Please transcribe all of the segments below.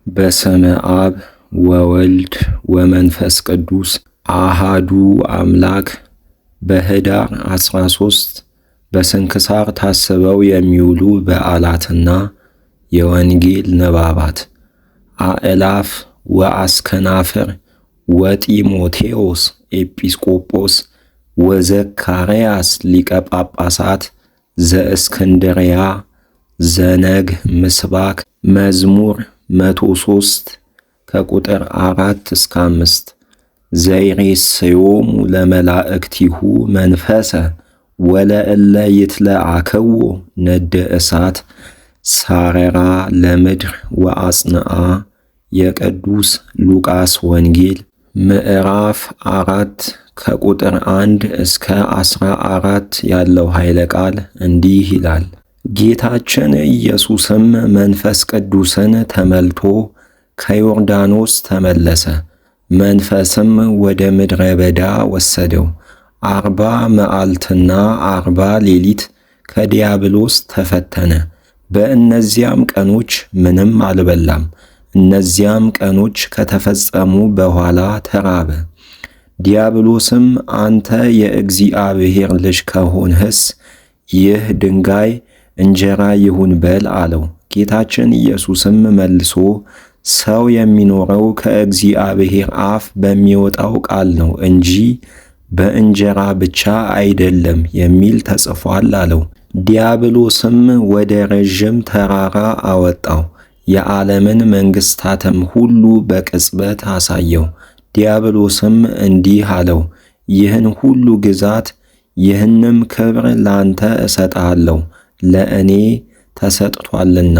በስመ አብ ወወልድ ወመንፈስ ቅዱስ አሃዱ አምላክ። በኅዳር 13 በስንክሳር ታስበው የሚውሉ በዓላትና የወንጌል ንባባት አእላፍ ወአስከናፍር ወጢሞቴዎስ ኤጲስቆጶስ ወዘካርያስ ሊቀ ጳጳሳት ዘእስክንድርያ ዘነግ ምስባክ መዝሙር 103 ከቁጥር 4 እስከ 5 ዘይሬስዮሙ ለመላእክቲሁ መንፈሰ ወለእለ ይትለአክዎ ነደ እሳት ሳረራ ለምድር ወአጽንዓ። የቅዱስ ሉቃስ ወንጌል ምዕራፍ 4 ከቁጥር 1 እስከ 14 ያለው ኃይለ ቃል እንዲህ ይላል። ጌታችን ኢየሱስም መንፈስ ቅዱስን ተመልቶ ከዮርዳኖስ ተመለሰ። መንፈስም ወደ ምድረ በዳ ወሰደው። 40 መዓልትና 40 ሌሊት ከዲያብሎስ ተፈተነ። በእነዚያም ቀኖች ምንም አልበላም። እነዚያም ቀኖች ከተፈጸሙ በኋላ ተራበ። ዲያብሎስም አንተ የእግዚአብሔር ልጅ ከሆንህስ ይህ ድንጋይ እንጀራ ይሁን በል አለው። ጌታችን ኢየሱስም መልሶ ሰው የሚኖረው ከእግዚአብሔር አፍ በሚወጣው ቃል ነው እንጂ በእንጀራ ብቻ አይደለም የሚል ተጽፏል አለው። ዲያብሎስም ወደ ረዥም ተራራ አወጣው፣ የዓለምን መንግሥታትም ሁሉ በቅጽበት አሳየው። ዲያብሎስም እንዲህ አለው፣ ይህን ሁሉ ግዛት ይህንም ክብር ላንተ እሰጥሃለሁ፣ ለእኔ ተሰጥቷልና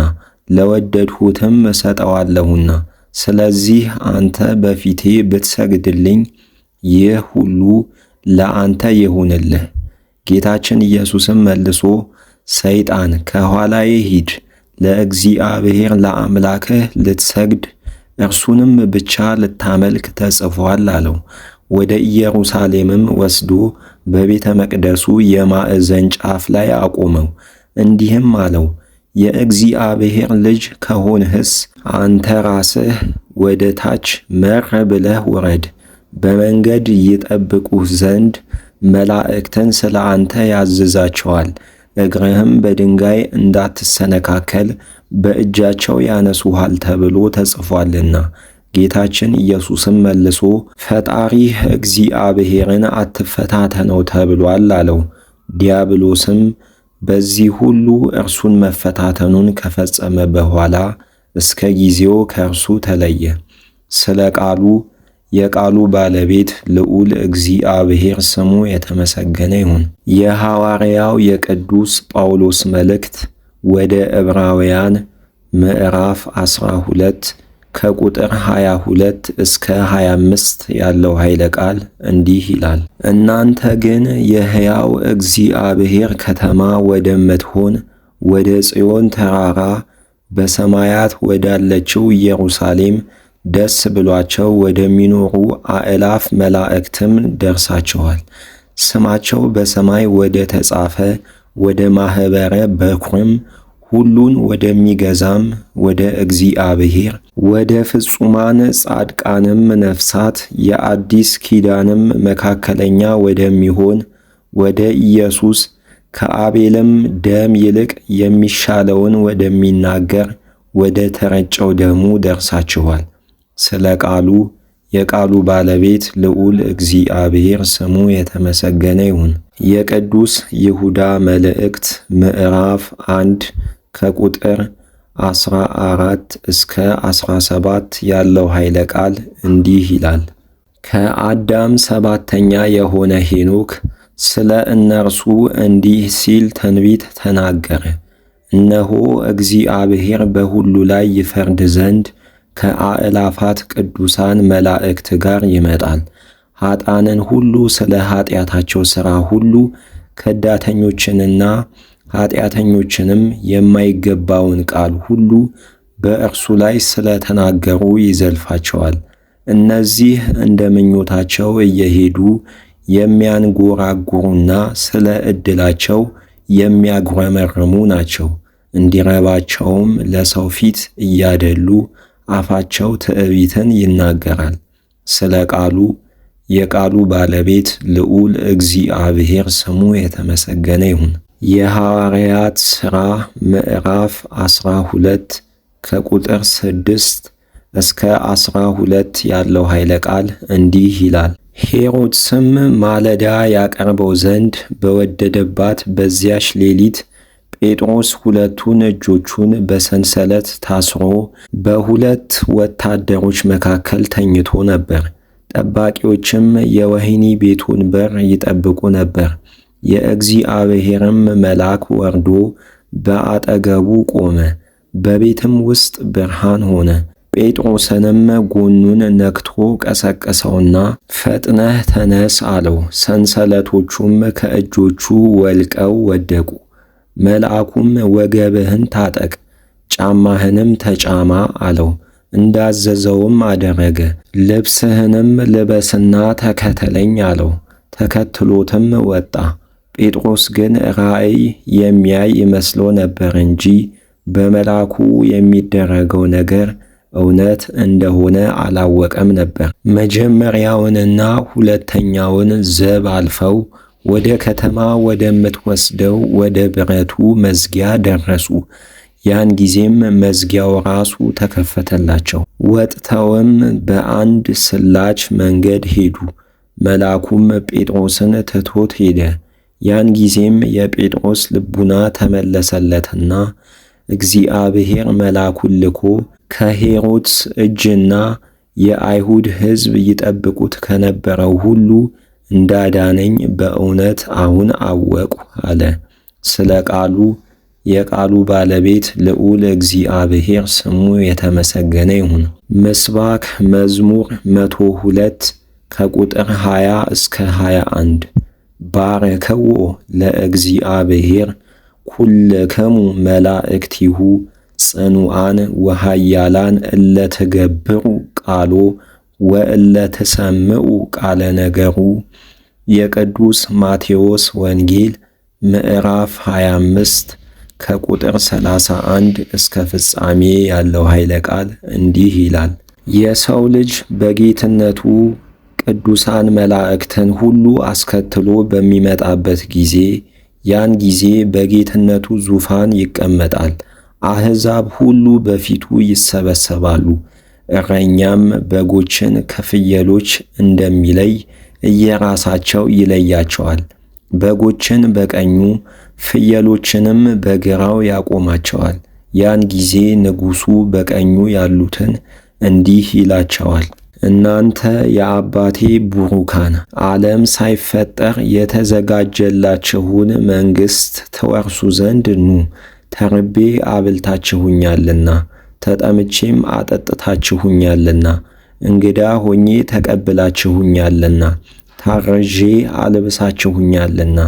ለወደድሁትም እሰጠዋለሁና። ስለዚህ አንተ በፊቴ ብትሰግድልኝ ይህ ሁሉ ለአንተ ይሁንልህ። ጌታችን ኢየሱስም መልሶ ሰይጣን ከኋላዬ ሂድ፣ ለእግዚአብሔር ለአምላክህ ልትሰግድ እርሱንም ብቻ ልታመልክ ተጽፏል አለው። ወደ ኢየሩሳሌምም ወስዶ በቤተ መቅደሱ የማዕዘን ጫፍ ላይ አቆመው። እንዲህም አለው፣ የእግዚአብሔር ልጅ ከሆንህስ አንተ ራስህ ወደ ታች መር ብለህ ውረድ። በመንገድ ይጠብቁህ ዘንድ መላእክትን ስለ አንተ ያዝዛቸዋል። እግርህም በድንጋይ እንዳትሰነካከል በእጃቸው ያነሱሃል ተብሎ ተጽፏልና። ጌታችን ኢየሱስም መልሶ ፈጣሪህ እግዚአብሔርን አትፈታተነው ተብሏል አለው። ዲያብሎስም በዚህ ሁሉ እርሱን መፈታተኑን ከፈጸመ በኋላ እስከ ጊዜው ከእርሱ ተለየ። ስለ ቃሉ የቃሉ ባለቤት ልዑል እግዚአብሔር ስሙ የተመሰገነ ይሁን። የሐዋርያው የቅዱስ ጳውሎስ መልእክት ወደ ዕብራውያን ምዕራፍ 12 ከቁጥር 22 እስከ 25 ያለው ኃይለ ቃል እንዲህ ይላል። እናንተ ግን የሕያው እግዚአብሔር ከተማ ወደምትሆን ወደ ጽዮን ተራራ በሰማያት ወዳለችው ኢየሩሳሌም ደስ ብሏቸው ወደሚኖሩ አእላፍ መላእክትም ደርሳችኋል። ስማቸው በሰማይ ወደ ተጻፈ ወደ ማኅበረ በኵርም ሁሉን ወደሚገዛም ወደ እግዚአብሔር ወደ ፍጹማን ጻድቃንም ነፍሳት የአዲስ ኪዳንም መካከለኛ ወደሚሆን ወደ ኢየሱስ ከአቤልም ደም ይልቅ የሚሻለውን ወደሚናገር ወደ ተረጨው ደሙ ደርሳችኋል። ስለ ቃሉ የቃሉ ባለቤት ልዑል እግዚአብሔር ስሙ የተመሰገነ ይሁን። የቅዱስ ይሁዳ መልእክት ምዕራፍ 1 ከቁጥር 14 እስከ 17 ያለው ኃይለ ቃል እንዲህ ይላል። ከአዳም ሰባተኛ የሆነ ሄኖክ ስለ እነርሱ እንዲህ ሲል ትንቢት ተናገረ። እነሆ እግዚአብሔር በሁሉ ላይ ይፈርድ ዘንድ ከአእላፋት ቅዱሳን መላእክት ጋር ይመጣል። ኀጣንን ሁሉ ስለ ኀጢአታቸው ሥራ ሁሉ ከዳተኞችንና ኀጢአተኞችንም የማይገባውን ቃል ሁሉ በእርሱ ላይ ስለ ተናገሩ ይዘልፋቸዋል። እነዚህ እንደ ምኞታቸው እየሄዱ የሚያንጎራጉሩና ስለ ዕድላቸው የሚያጉረመርሙ ናቸው። እንዲረባቸውም ለሰው ፊት እያደሉ አፋቸው ትዕቢትን ይናገራል። ስለ ቃሉ የቃሉ ባለቤት ልዑል እግዚአብሔር ስሙ የተመሰገነ ይሁን። የሐዋርያት ሥራ ምዕራፍ 12 ከቁጥር 6 እስከ 12 ያለው ኃይለ ቃል እንዲህ ይላል። ሄሮድስም ማለዳ ያቀርበው ዘንድ በወደደባት በዚያች ሌሊት ጴጥሮስ ሁለቱን እጆቹን በሰንሰለት ታስሮ በሁለት ወታደሮች መካከል ተኝቶ ነበር። ጠባቂዎችም የወህኒ ቤቱን በር ይጠብቁ ነበር። የእግዚአብሔርም መልአክ ወርዶ በአጠገቡ ቆመ፣ በቤትም ውስጥ ብርሃን ሆነ። ጴጥሮስንም ጎኑን ነክቶ ቀሰቀሰውና ፈጥነህ ተነስ አለው። ሰንሰለቶቹም ከእጆቹ ወልቀው ወደቁ። መልአኩም ወገብህን ታጠቅ፣ ጫማህንም ተጫማ አለው። እንዳዘዘውም አደረገ። ልብስህንም ልበስና ተከተለኝ አለው። ተከትሎትም ወጣ። ጴጥሮስ ግን ራእይ የሚያይ ይመስሎ ነበር እንጂ በመልአኩ የሚደረገው ነገር እውነት እንደሆነ አላወቀም ነበር። መጀመሪያውንና ሁለተኛውን ዘብ አልፈው ወደ ከተማ ወደምትወስደው ወደ ብረቱ መዝጊያ ደረሱ። ያን ጊዜም መዝጊያው ራሱ ተከፈተላቸው። ወጥተውም በአንድ ስላች መንገድ ሄዱ። መልአኩም ጴጥሮስን ትቶት ሄደ። ያን ጊዜም የጴጥሮስ ልቡና ተመለሰለትና እግዚአብሔር መልአኩን ልኮ ከሄሮድስ እጅና የአይሁድ ሕዝብ ይጠብቁት ከነበረው ሁሉ እንዳዳነኝ በእውነት አሁን አወቅሁ አለ። ስለ ቃሉ የቃሉ ባለቤት ልዑል እግዚአብሔር ስሙ የተመሰገነ ይሁን። ምስባክ መዝሙር 102 ከቁጥር 20 እስከ 21 ባረከዎ ለእግዚአብሔር ኩልክሙ መላእክቲሁ ጽኑዓን ወሃያላን እለ ትገብሩ ቃሎ ወእለ ትሰምዑ ቃለ ነገሩ። የቅዱስ ማቴዎስ ወንጌል ምዕራፍ 25 ከቁጥር 31 እስከ ፍጻሜ ያለው ኃይለ ቃል እንዲህ ይላል። የሰው ልጅ በጌትነቱ ቅዱሳን መላእክትን ሁሉ አስከትሎ በሚመጣበት ጊዜ ያን ጊዜ በጌትነቱ ዙፋን ይቀመጣል። አሕዛብ ሁሉ በፊቱ ይሰበሰባሉ። እረኛም በጎችን ከፍየሎች እንደሚለይ እየራሳቸው ይለያቸዋል። በጎችን በቀኙ ፍየሎችንም በግራው ያቆማቸዋል። ያን ጊዜ ንጉሡ በቀኙ ያሉትን እንዲህ ይላቸዋል፣ እናንተ የአባቴ ቡሩካን ዓለም ሳይፈጠር የተዘጋጀላችሁን መንግሥት ትወርሱ ዘንድ ኑ። ተርቤ አብልታችሁኛልና፣ ተጠምቼም አጠጥታችሁኛልና፣ እንግዳ ሆኜ ተቀብላችሁኛልና፣ ታርዤ አልብሳችሁኛልና፣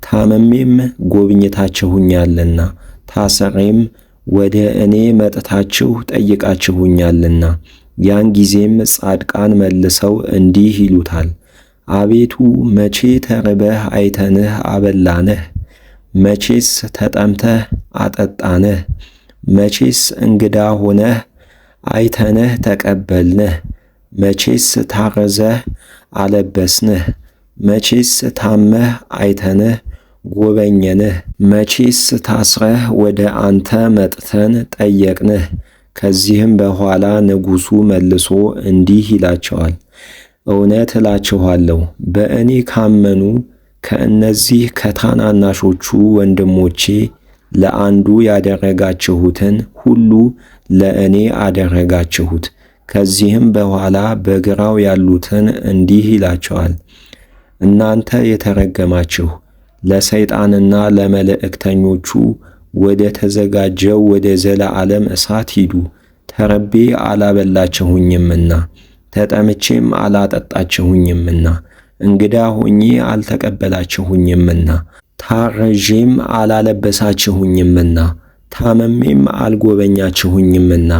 ታመሜም ጎብኝታችሁኛልና፣ ታስሬም ወደ እኔ መጥታችሁ ጠይቃችሁኛልና። ያን ጊዜም ጻድቃን መልሰው እንዲህ ይሉታል፣ አቤቱ መቼ ተርበህ አይተንህ አበላንህ? መቼስ ተጠምተህ አጠጣንህ? መቼስ እንግዳ ሆነህ አይተንህ ተቀበልንህ? መቼስ ታርዘህ አለበስንህ? መቼስ ታመህ አይተንህ ጎበኘንህ? መቼስ ታስረህ ወደ አንተ መጥተን ጠየቅንህ? ከዚህም በኋላ ንጉሡ መልሶ እንዲህ ይላቸዋል፣ እውነት እላችኋለሁ በእኔ ካመኑ ከእነዚህ ከታናናሾቹ ወንድሞቼ ለአንዱ ያደረጋችሁትን ሁሉ ለእኔ አደረጋችሁት። ከዚህም በኋላ በግራው ያሉትን እንዲህ ይላቸዋል፣ እናንተ የተረገማችሁ ለሰይጣንና ለመላእክተኞቹ ወደ ተዘጋጀው ወደ ዘለዓለም እሳት ሂዱ። ተርቤ አላበላችሁኝምና፣ ተጠምቼም አላጠጣችሁኝምና፣ እንግዳ ሆኜ አልተቀበላችሁኝምና፣ ታርዤም አላለበሳችሁኝምና፣ ታመሜም አልጎበኛችሁኝምና፣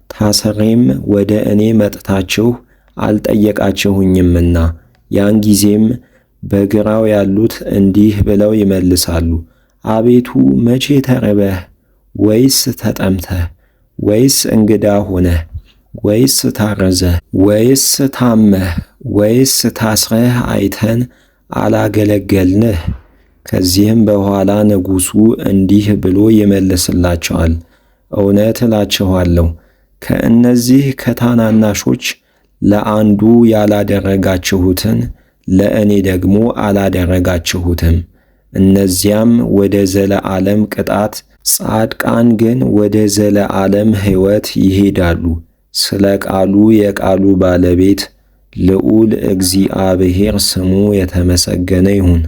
ታስሬም ወደ እኔ መጥታችሁ አልጠየቃችሁኝምና። ያን ጊዜም በግራው ያሉት እንዲህ ብለው ይመልሳሉ፣ አቤቱ መቼ ተርበህ ወይስ ተጠምተህ ወይስ እንግዳ ሆነህ ወይስ ታርዘህ ወይስ ታመህ ወይስ ታስረህ አይተን አላገለገልንህ? ከዚህም በኋላ ንጉሡ እንዲህ ብሎ ይመልስላቸዋል፣ እውነት እላችኋለሁ ከእነዚህ ከታናናሾች ለአንዱ ያላደረጋችሁትን ለእኔ ደግሞ አላደረጋችሁትም። እነዚያም ወደ ዘለዓለም ቅጣት፣ ጻድቃን ግን ወደ ዘለዓለም ሕይወት ይሄዳሉ። ስለ ቃሉ የቃሉ ባለቤት ልዑል እግዚአብሔር ስሙ የተመሰገነ ይሁን።